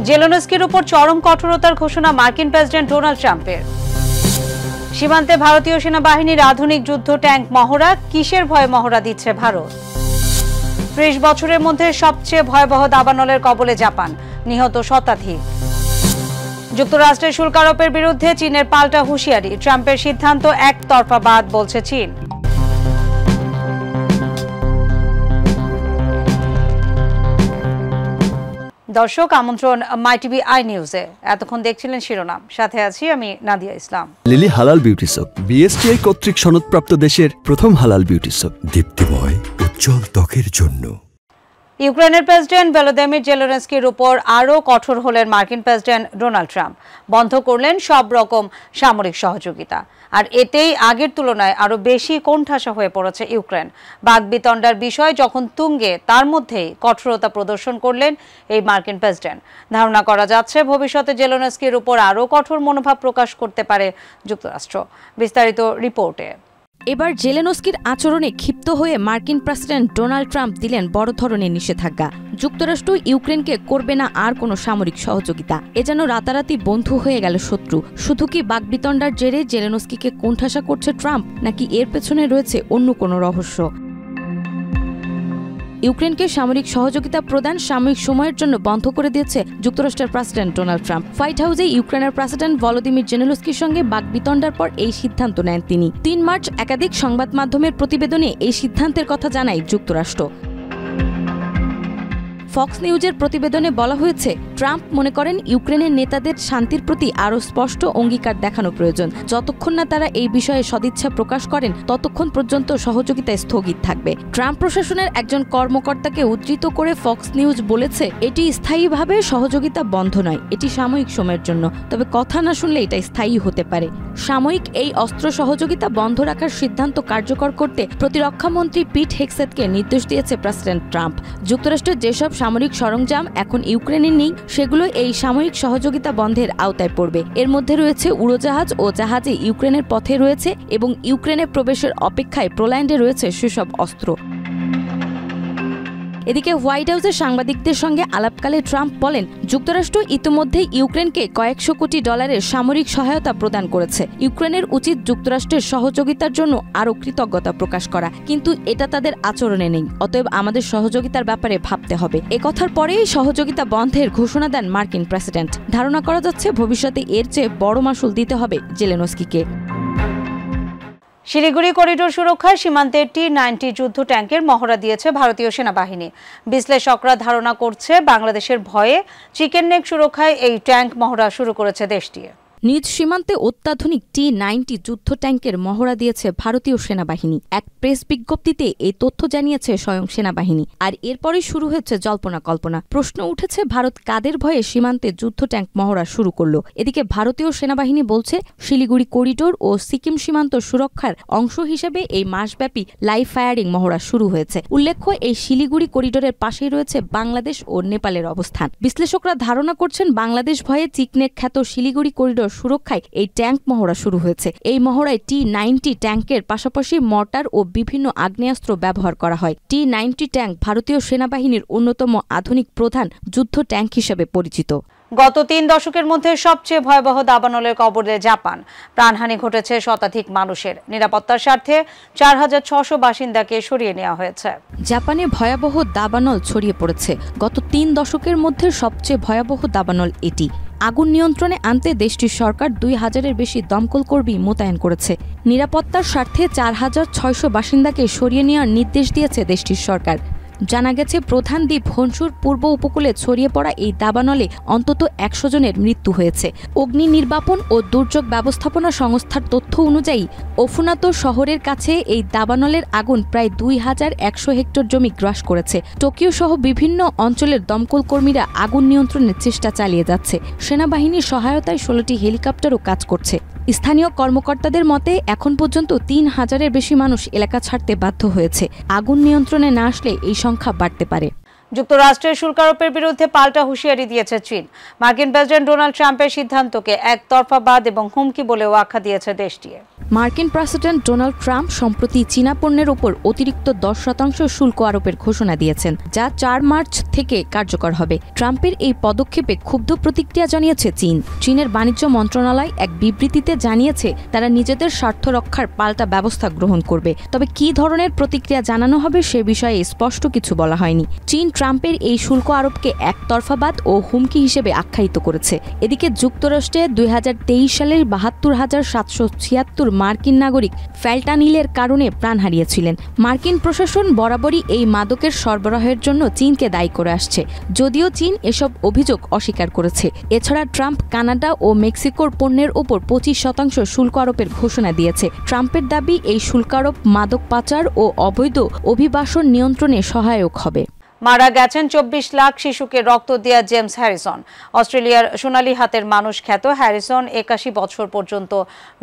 জেলেনস্কির উপর চরম কঠোরতার ঘোষণা মার্কিন প্রেসিডেন্ট ডোনাল্ড ট্রাম্পের। সীমান্তে ভারতীয় সেনাবাহিনীর আধুনিক যুদ্ধ ট্যাঙ্ক মহড়া, কিসের ভয়ে মহড়া দিচ্ছে ভারত? ৩০ বছরের মধ্যে সবচেয়ে ভয়াবহ দাবানলের কবলে জাপান, নিহত শতাধিক। যুক্তরাষ্ট্রের শুল্ক আরোপের বিরুদ্ধে চীনের পাল্টা হুঁশিয়ারি, ট্রাম্পের সিদ্ধান্ত একতরফাবাদ বলছে চীন। দর্শক, আমন্ত্রণ মাই টিভি আই নিউজে। এতক্ষণ দেখছিলেন শিরোনাম, সাথে আছি আমি নাদিয়া ইসলাম। লিলি হালাল বিউটি সোপ, বিএসটিআই কর্তৃক সনদপ্রাপ্ত দেশের প্রথম হালাল বিউটি সোপ, দীপ্তিময় উজ্জ্বল ত্বকের জন্য। ইউক্রেনের প্রেসিডেন্ট ভলোদিমির জেলেনস্কির উপর আরও কঠোর হলেন মার্কিন প্রেসিডেন্ট ডোনাল্ড ট্রাম্প। বন্ধ করলেন সব রকম সামরিক সহযোগিতা, আর এতেই আগের তুলনায় আরও বেশি কোণঠাসা হয়ে পড়েছে ইউক্রেন। বাকবিতণ্ডার বিষয় যখন তুঙ্গে, তার মধ্যেই কঠোরতা প্রদর্শন করলেন এই মার্কিন প্রেসিডেন্ট। ধারণা করা যাচ্ছে ভবিষ্যতে জেলেনস্কির উপর আরও কঠোর মনোভাব প্রকাশ করতে পারে যুক্তরাষ্ট্র। বিস্তারিত রিপোর্টে। এবার জেলেনস্কির আচরণে ক্ষিপ্ত হয়ে মার্কিন প্রেসিডেন্ট ডোনাল্ড ট্রাম্প দিলেন বড় ধরনের নিষেধাজ্ঞা। যুক্তরাষ্ট্র ইউক্রেনকে করবে না আর কোনো সামরিক সহযোগিতা। এ যেন রাতারাতি বন্ধু হয়ে গেল শত্রু। শুধু কি বাকবিতণ্ডার জেরে জেলেনস্কিকে কোণঠাসা করছে ট্রাম্প, নাকি এর পেছনে রয়েছে অন্য কোনো রহস্য? ইউক্রেনকে সামরিক সহযোগিতা প্রদান সাময়িক সময়ের জন্য বন্ধ করে দিয়েছে যুক্তরাষ্ট্রের প্রেসিডেন্ট ডোনাল্ড ট্রাম্প। হোয়াইট হাউসে ইউক্রেনের প্রেসিডেন্ট ভলোদিমির জেলেনস্কির সঙ্গে বাকবিতণ্ডার পর এই সিদ্ধান্ত নেন তিনি। ৩ মার্চ একাধিক সংবাদ মাধ্যমের প্রতিবেদনে এই সিদ্ধান্তের কথা জানায় যুক্তরাষ্ট্র। ফক্স নিউজের প্রতিবেদনে বলা হয়েছে, ট্রাম্প মনে করেন ইউক্রেনের নেতাদের শান্তির প্রতি আরও স্পষ্ট অঙ্গীকার দেখানো প্রয়োজন। যতক্ষণ না তারা এই বিষয়ে সদিচ্ছা প্রকাশ করেন, ততক্ষণ পর্যন্ত সহযোগিতা স্থগিত থাকবে। ট্রাম্প প্রশাসনের একজন কর্মকর্তাকে উদ্ধৃত করে ফক্স নিউজ বলেছে, এটি স্থায়ীভাবে সহযোগিতা বন্ধ নয়, এটি সাময়িক সময়ের জন্য। তবে কথা না শুনলে এটা স্থায়ী হতে পারে। সাময়িক এই অস্ত্র সহযোগিতা বন্ধ রাখার সিদ্ধান্ত কার্যকর করতে প্রতিরক্ষামন্ত্রী পিট হেগসেথকে নির্দেশ দিয়েছে প্রেসিডেন্ট ট্রাম্প। যুক্তরাষ্ট্রের যেসব সামরিক সরঞ্জাম এখন ইউক্রেনে নেই, সেগুলো এই সাময়িক সহযোগিতা বন্ধের আওতায় পড়বে। এর মধ্যে রয়েছে উড়োজাহাজ ও জাহাজে ইউক্রেনের পথে রয়েছে এবং ইউক্রেনে প্রবেশের অপেক্ষায় পোল্যান্ডে রয়েছে সেসব অস্ত্র। এদিকে হোয়াইট হাউসের সাংবাদিকদের সঙ্গে আলাপকালে ট্রাম্প বলেন, যুক্তরাষ্ট্র ইতিমধ্যেই ইউক্রেনকে কয়েকশো কোটি ডলারের সামরিক সহায়তা প্রদান করেছে। ইউক্রেনের উচিত যুক্তরাষ্ট্রের সহযোগিতার জন্য আরও কৃতজ্ঞতা প্রকাশ করা, কিন্তু এটা তাদের আচরণে নেই। অতএব আমাদের সহযোগিতার ব্যাপারে ভাবতে হবে। একথার পরেই সহযোগিতা বন্ধের ঘোষণা দেন মার্কিন প্রেসিডেন্ট। ধারণা করা যাচ্ছে ভবিষ্যতে এর চেয়ে বড় মাশুল দিতে হবে জেলেনস্কিকে। শিলিগুড়ি করিডোর সুরক্ষায় সীমান্তে T-90 যুদ্ধ ট্যাঙ্কের মহড়া দিয়েছে ভারতীয় সেনাবাহিনী। বিশ্লেষকরা ধারণা করছে বাংলাদেশের ভয়ে চিকেন নেক সুরক্ষায় এই ট্যাঙ্ক মহড়া শুরু করেছে দেশটি। নিজ সীমান্তে অত্যাধুনিক T-90 যুদ্ধ ট্যাঙ্কের মহড়া দিয়েছে ভারতীয় সেনাবাহিনী। এক প্রেস বিজ্ঞপ্তিতে এই তথ্য জানিয়েছে স্বয়ং সেনাবাহিনী। আর এরপরই শুরু হয়েছে জল্পনা কল্পনা। প্রশ্ন উঠেছে, ভারত কাদের ভয়ে সীমান্তে যুদ্ধ ট্যাঙ্ক মহড়া শুরু করল? এদিকে ভারতীয় সেনাবাহিনী বলছে, শিলিগুড়ি করিডোর ও সিকিম সীমান্ত সুরক্ষার অংশ হিসেবে এই মাসব্যাপী লাইভ ফায়ারিং মহড়া শুরু হয়েছে। উল্লেখ্য, এই শিলিগুড়ি করিডোরের পাশেই রয়েছে বাংলাদেশ ও নেপালের অবস্থান। বিশ্লেষকরা ধারণা করছেন, বাংলাদেশ ভয়ে চিকনেক খ্যাত শিলিগুড়ি করিডোর সুরক্ষায় এই ট্যাঙ্ক মহড়া শুরু হয়েছে। এই মহড়ায় T-90 ট্যাঙ্কের পাশাপাশি মর্টার ও বিভিন্ন আগ্নেয়াস্ত্র ব্যবহার করা হয়। T-90 ট্যাঙ্ক ভারতীয় সেনাবাহিনীর অন্যতম আধুনিক প্রধান যুদ্ধ ট্যাঙ্ক হিসেবে পরিচিত। গত 3 দশকের মধ্যে সবচেয়ে ভয়াবহ দাবানলের কবলে জাপান। প্রাণহানি ঘটেছে শতাধিক মানুষের। নিরাপত্তার স্বার্থে 4600 বাসিন্দাকে সরিয়ে নেওয়া হয়েছে। জাপানে ভয়াবহ দাবানল ছড়িয়ে পড়েছে। গত 3 দশকের মধ্যে সবচেয়ে ভয়াবহ দাবানল এটি। আগুন নিয়ন্ত্রণে আনতে দেশটির সরকার 2000-এর বেশি দমকল কর্মী মোতায়েন করেছে। নিরাপত্তার স্বার্থে 4600 বাসিন্দাকে সরিয়ে নেওয়ার নির্দেশ দিয়েছে দেশটির সরকার। জানা গেছে, প্রধান দ্বীপ হনসুর পূর্ব উপকূলে ছড়িয়ে পড়া এই দাবানলে অন্তত 100 জনের মৃত্যু হয়েছে। অগ্নি নির্বাপন ও দুর্যোগ ব্যবস্থাপনা সংস্থার তথ্য অনুযায়ী ওফুনাতো শহরের কাছে এই দাবানলের আগুন প্রায় 2100 হেক্টর জমি গ্রাস করেছে। টোকিও সহ বিভিন্ন অঞ্চলের দমকল কর্মীরা আগুন নিয়ন্ত্রণের চেষ্টা চালিয়ে যাচ্ছে। সেনাবাহিনীর সহায়তায় 16টি হেলিকপ্টারও কাজ করছে। স্থানীয় কর্মকর্তাদের মতে, এখন পর্যন্ত 3000-এর বেশি মানুষ এলাকা ছাড়তে বাধ্য হয়েছে। আগুন নিয়ন্ত্রণে না আসলে এই সংখ্যা বাড়তে পারে। যুক্তরাষ্ট্রের শুল্ক আরোপের বিরুদ্ধে পাল্টা হুঁশিয়ারি দিয়েছে চীন। মার্কিন প্রেসিডেন্ট ডোনাল্ড ট্রাম্পের সিদ্ধান্তকে একতরফাবাদ এবং হুমকি বলেও আখ্যা দিয়েছে দেশটি। মার্কিন প্রেসিডেন্ট ডোনাল্ড ট্রাম্প সম্প্রতি চীনা পণ্যের উপর অতিরিক্ত 10% শুল্ক আরোপের ঘোষণা দিয়েছেন, যা 4 মার্চ থেকে কার্যকর হবে। ট্রাম্পের এই পদক্ষেপে ক্ষুব্ধ প্রতিক্রিয়া জানিয়েছে চীন। চীনের বাণিজ্য মন্ত্রণালয় এক বিবৃতিতে জানিয়েছে তারা নিজেদের স্বার্থ রক্ষার পাল্টা ব্যবস্থা গ্রহণ করবে, তবে কী ধরনের প্রতিক্রিয়া জানানো হবে সে বিষয়ে স্পষ্ট কিছু বলা হয়নি। চীন ট্রাম্পের এই শুল্ক আরোপকে একতরফাবাদ ও হুমকি হিসেবে আখ্যায়িত করেছে। এদিকে যুক্তরাষ্ট্রে 2023 সালের 72,776 মার্কিন নাগরিক ফ্যান্টানিলের কারণে প্রাণ হারিয়েছিলেন। মার্কিন প্রশাসন বরাবরই এই মাদকের সরবরাহের জন্য চীনকে দায়ী করে আসছে, যদিও চীন এসব অভিযোগ অস্বীকার করেছে। এছাড়া ট্রাম্প কানাডা ও মেক্সিকোর পণ্যের উপর 25% শুল্ক আরোপের ঘোষণা দিয়েছে। ট্রাম্পের দাবি এই শুল্ক আরোপ মাদক পাচার ও অবৈধ অভিবাসন নিয়ন্ত্রণে সহায়ক হবে। মারা গেছেন 24 লাখ শিশুকে রক্ত দেয়া জেমস হ্যারিসন। অস্ট্রেলিয়ার সোনালী হাতের মানুষ খ্যাত হ্যারিসন 81 বছর পর্যন্ত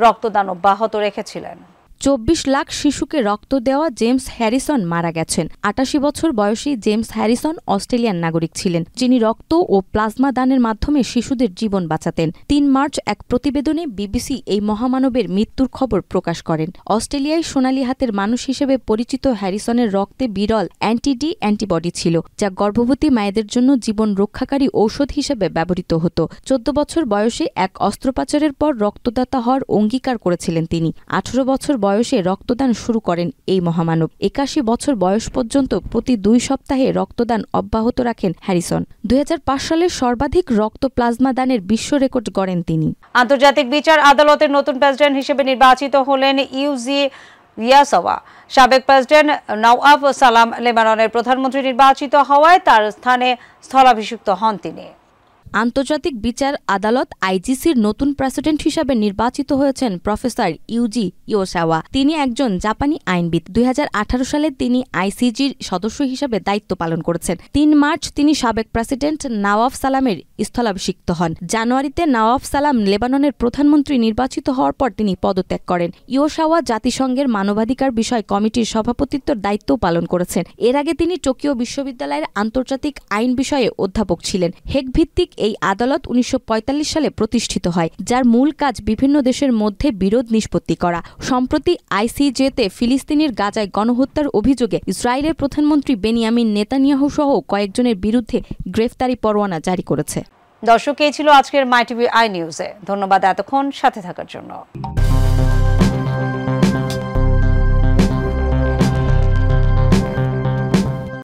রক্তদান অব্যাহত রেখেছিলেন। 24 লাখ শিশুকে রক্ত দেওয়া জেমস হ্যারিসন মারা গেছেন। 88 বছর বয়সী জেমস হ্যারিসন অস্ট্রেলিয়ান নাগরিক ছিলেন, যিনি রক্ত ও প্লাজমা দানের মাধ্যমে শিশুদের জীবন বাঁচাতেন। 3 মার্চ এক প্রতিবেদনে বিবিসি এই মহামানবের মৃত্যুর খবর প্রকাশ করেন। অস্ট্রেলিয়ায় সোনালী হাতের মানুষ হিসেবে পরিচিত হ্যারিসনের রক্তে বিরল অ্যান্টি-ডি অ্যান্টিবডি ছিল, যা গর্ভবতী মায়েদের জন্য জীবন রক্ষাকারী ঔষধ হিসেবে ব্যবহৃত হতো। 14 বছর বয়সে এক অস্ত্রোপচারের পর রক্তদাতা হওয়ার অঙ্গীকার করেছিলেন তিনি। 18 বছর বয়সে রক্তদান শুরু করেন এই মহামানব। 81 বছর বয়স পর্যন্ত প্রতি 2 সপ্তাহে রক্তদান অব্যাহত রাখেন হ্যারিসন। 2005 সালে সর্বাধিক রক্ত প্লাজমা দানের বিশ্ব রেকর্ড গড়েন তিনি। আন্তর্জাতিক বিচার আদালতের নতুন প্রেসিডেন্ট হিসেবে নির্বাচিত হলেন ইউজি রিয়াসাওয়া। সাবেক প্রেসিডেন্ট নওয়াফ সালাম লেবাননের প্রধানমন্ত্রী নির্বাচিত হওয়ায় তার স্থানে স্থলাভিষিক্ত হন তিনি। আন্তর্জাতিক বিচার আদালত আইজিসির নতুন প্রেসিডেন্ট হিসাবে নির্বাচিত হয়েছেন প্রফেসর ইউজি ইয়োসাওয়া। তিনি একজন জাপানি আইনবিদ। 2018 সালে তিনি আইসিজির সদস্য হিসাবে দায়িত্ব পালন করেছেন। 3 মার্চ তিনি সাবেক প্রেসিডেন্ট নওয়াফ সালামের স্থলাভিষিক্ত হন। জানুয়ারিতে নওয়াফ সালাম লেবাননের প্রধানমন্ত্রী নির্বাচিত হওয়ার পর তিনি পদত্যাগ করেন। ইয়োসাওয়া জাতিসংঘের মানবাধিকার বিষয় কমিটির সভাপতিত্বের দায়িত্বও পালন করেছেন। এর আগে তিনি টোকিও বিশ্ববিদ্যালয়ের আন্তর্জাতিক আইন বিষয়ে অধ্যাপক ছিলেন। হেগ ভিত্তিক এই আদালত 1945 সালে প্রতিষ্ঠিত হয়, যার মূল কাজ বিভিন্ন দেশের মধ্যে বিরোধ নিষ্পত্তি করা। সম্প্রতি আইসিজেতে ফিলিস্তিনির গাজায় গণহত্যার অভিযোগে ইসরায়েলের প্রধানমন্ত্রী বেনিয়ামিন নেতানিয়াহু সহ কয়েকজনের বিরুদ্ধে গ্রেফতারি পরোয়ানা জারি করেছে। দর্শক, এই ছিল আজকের মাই টিভি আই নিউজে। ধন্যবাদ এতক্ষণ সাথে থাকার জন্য।